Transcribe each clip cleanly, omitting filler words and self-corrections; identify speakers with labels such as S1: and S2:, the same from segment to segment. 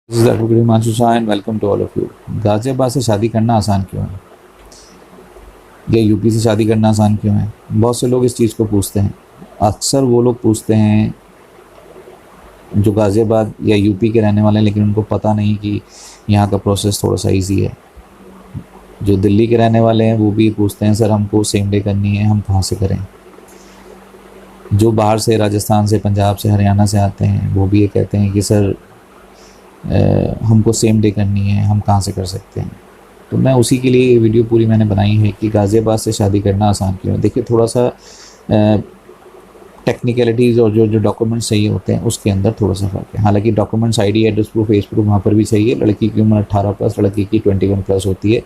S1: This is advocate Himanshu Shah and welcome to all of you. Ghaziabad से शादी करना आसान क्यों है, या यूपी से शादी करना आसान क्यों है? बहुत से लोग इस चीज़ को पूछते हैं। अक्सर वो लोग पूछते हैं जो गाज़ियाबाद या यूपी के रहने वाले हैं, लेकिन उनको पता नहीं कि यहाँ का प्रोसेस थोड़ा सा ईजी है। जो दिल्ली के रहने वाले हैं वो भी पूछते हैं, सर हमको सेम डे करनी है, हम कहाँ से करें? जो बाहर से, राजस्थान से, पंजाब से, हरियाणा से आते हैं, वो भी ये कहते हैं कि सर हमको सेम डे करनी है, हम कहाँ से कर सकते हैं? तो मैं उसी के लिए ये वीडियो पूरी मैंने बनाई है कि गाज़ियाबाद से शादी करना आसान क्यों है। देखिए, थोड़ा सा टेक्निकलिटीज़ और जो जो डॉक्यूमेंट्स चाहिए होते हैं उसके अंदर थोड़ा सा फ़र्क है। हालांकि documents, ID, address proof, age proof वहाँ पर भी चाहिए। लड़की की उम्र 18 प्लस, लड़की की 21 प्लस होती है।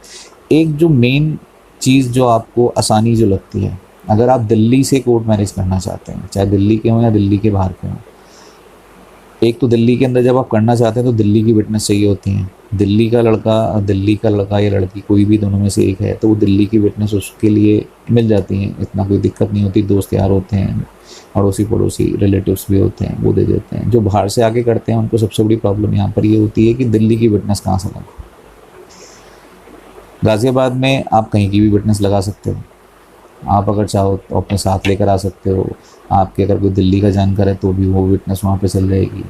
S1: एक जो मेन चीज़ जो आपको आसानी जो लगती है, अगर आप दिल्ली से कोर्ट मैरिज करना चाहते हैं, चाहे दिल्ली के हों या दिल्ली के बाहर के हों, एक तो दिल्ली के अंदर जब आप करना चाहते हैं तो दिल्ली की विटनेस चाहिए होती हैं। दिल्ली का लड़का या लड़की कोई भी दोनों में से एक है तो वो दिल्ली की विटनेस उसके लिए मिल जाती हैं, इतना कोई दिक्कत नहीं होती। दोस्त यार होते हैं, अड़ोसी पड़ोसी रिलेटिव्स भी होते हैं, वो दे देते हैं। जो बाहर से आके करते हैं उनको सबसे बड़ी प्रॉब्लम यहाँ पर ये होती है कि दिल्ली की विटनेस कहाँ से लगाओ। गाज़ियाबाद में आप कहीं की भी विटनेस लगा सकते हो। आप अगर चाहो तो अपने साथ लेकर आ सकते हो। आपके अगर कोई दिल्ली का जानकार है तो भी वो विटनेस वहाँ पे चल जाएगी।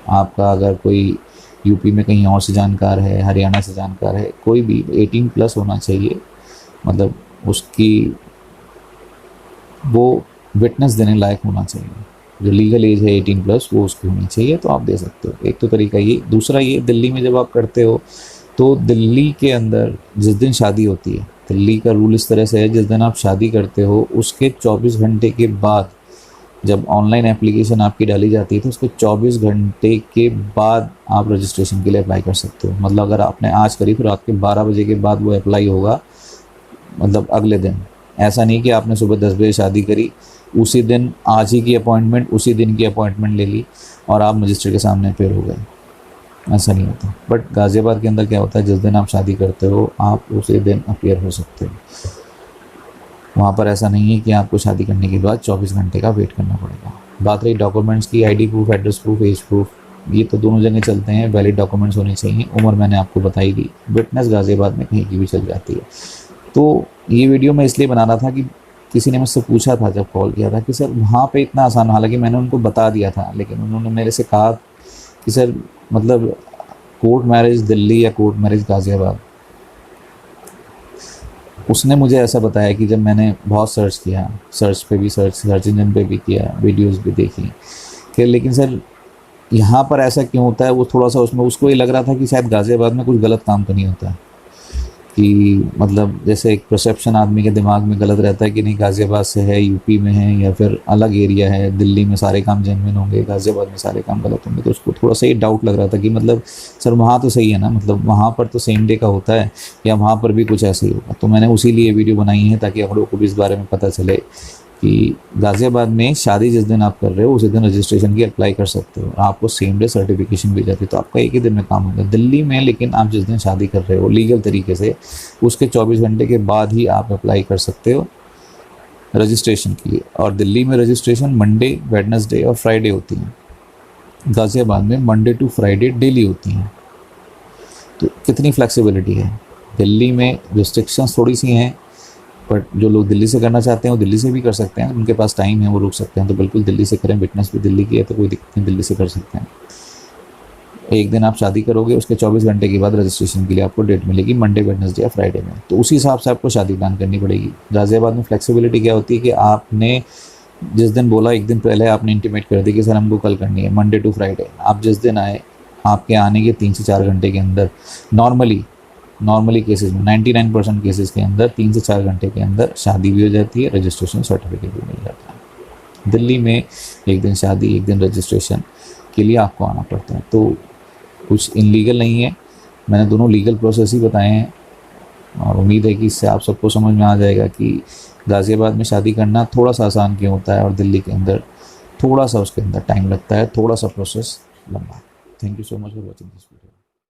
S1: आपका अगर कोई यूपी में कहीं और से जानकार है, हरियाणा से जानकार है, कोई भी 18 प्लस होना चाहिए, मतलब उसकी वो विटनेस देने लायक होना चाहिए। जो लीगल एज है 18 प्लस वो उसकी होनी चाहिए, तो आप दे सकते हो। एक तो तरीका ये। दूसरा ये, दिल्ली में जब आप करते हो तो दिल्ली के अंदर जिस दिन शादी होती है, दिल्ली का रूल इस तरह से है, जिस दिन आप शादी करते हो उसके 24 घंटे के बाद, जब ऑनलाइन एप्लीकेशन आपकी डाली जाती है तो उसके 24 घंटे के बाद आप रजिस्ट्रेशन के लिए अप्लाई कर सकते हो। मतलब अगर आपने आज करी तो रात के 12 बजे के बाद वो अप्लाई होगा, मतलब अगले दिन। ऐसा नहीं कि आपने सुबह 10 बजे शादी करी, उसी दिन आज ही की अपॉइंटमेंट, उसी दिन की अपॉइंटमेंट ले ली और आप मजिस्ट्रेट के सामने अपेयर हो गए। ऐसा नहीं होता। बट गाज़ियाबाद के अंदर क्या होता है, जिस दिन आप शादी करते हो आप उसी दिन अपेयर हो सकते हो। वहाँ पर ऐसा नहीं है कि आपको शादी करने के बाद 24 घंटे का वेट करना पड़ेगा। बात रही डॉक्यूमेंट्स की, ID proof, address proof, age proof, ये तो दोनों जगह चलते हैं। वैलिड डॉक्यूमेंट्स होने चाहिए। उम्र मैंने आपको बताई दी। विटनेस गाज़ियाबाद में कहीं की भी चल जाती है। तो ये वीडियो मैं इसलिए बना रहा था कि किसी ने मुझसे पूछा था जब कॉल किया था कि सर वहाँ पे इतना आसान, हालांकि मैंने उनको बता दिया था, लेकिन उन्होंने मेरे से कहा कि सर मतलब कोर्ट मैरिज दिल्ली या कोर्ट मैरिज गाज़ियाबाद। उसने मुझे ऐसा बताया कि जब मैंने बहुत सर्च किया, सर्च इंजन पे भी किया, वीडियोस भी देखी, कि लेकिन सर यहाँ पर ऐसा क्यों होता है। वो थोड़ा सा उसमें उसको ये लग रहा था कि शायद गाज़ियाबाद में कुछ गलत काम तो नहीं होता है, कि मतलब जैसे एक परसेप्शन आदमी के दिमाग में गलत रहता है कि नहीं गाज़ियाबाद से है, यूपी में है या फिर अलग एरिया है, दिल्ली में सारे काम जेन्युइन होंगे, गाज़ियाबाद में सारे काम गलत होंगे। तो उसको थोड़ा सा ये डाउट लग रहा था कि मतलब सर वहाँ तो सही है ना, मतलब वहाँ पर तो सेम डे का होता है, या वहाँ पर भी कुछ ऐसे ही होगा। तो मैंने उसी लिए वीडियो बनाई है ताकि आप लोगों को भी इस बारे में पता चले कि गाज़ियाबाद में शादी जिस दिन आप कर रहे हो उसी दिन रजिस्ट्रेशन की अप्लाई कर सकते हो। आपको सेम डे सर्टिफिकेशन भी जाती है, तो आपका एक ही दिन में काम होगा। दिल्ली में लेकिन आप जिस दिन शादी कर रहे हो लीगल तरीके से, उसके 24 घंटे के बाद ही आप अप्लाई कर सकते हो रजिस्ट्रेशन के लिए। और दिल्ली में रजिस्ट्रेशन मंडे, वेडनेसडे और फ्राइडे होती है। गाज़ियाबाद में मंडे टू फ्राइडे डेली होती हैं। तो कितनी फ्लेक्सिबिलिटी है। दिल्ली में रिस्ट्रिक्शंस थोड़ी सी हैं, बट जो लोग दिल्ली से करना चाहते हैं वो दिल्ली से भी कर सकते हैं। उनके पास टाइम है, वो रुक सकते हैं, तो बिल्कुल दिल्ली से करें। विटनेस भी दिल्ली की है तो कोई दिक्कत नहीं, दिल्ली से कर सकते हैं। एक दिन आप शादी करोगे, उसके 24 घंटे के बाद रजिस्ट्रेशन के लिए आपको डेट मिलेगी मंडे, वेडनेसडे या फ्राइडे में। तो उसी हिसाब से आपको शादी प्लान करनी पड़ेगी। गाज़ियाबाद में फ्लेक्सिबिलिटी क्या होती है कि आपने जिस दिन बोला एक दिन पहले आपने इंटीमेट कर दी कि सर हमको कल करनी है, मंडे टू फ्राइडे। आप जिस दिन आए, आपके आने के 3 से 4 घंटे के अंदर नॉर्मली केसेस में 99% केसेस के अंदर 3 से 4 घंटे के अंदर शादी भी हो जाती है, रजिस्ट्रेशन सर्टिफिकेट भी मिल जाता है। दिल्ली में एक दिन शादी, एक दिन रजिस्ट्रेशन के लिए आपको आना पड़ता है। तो कुछ इनलीगल नहीं है, मैंने दोनों लीगल प्रोसेस ही बताए हैं। और उम्मीद है कि इससे आप सबको समझ में आ जाएगा कि गाज़ियाबाद में शादी करना थोड़ा सा आसान क्यों होता है और दिल्ली के अंदर थोड़ा सा उसके अंदर टाइम लगता है, थोड़ा सा प्रोसेस लंबा है। Thank you so much for watching this video.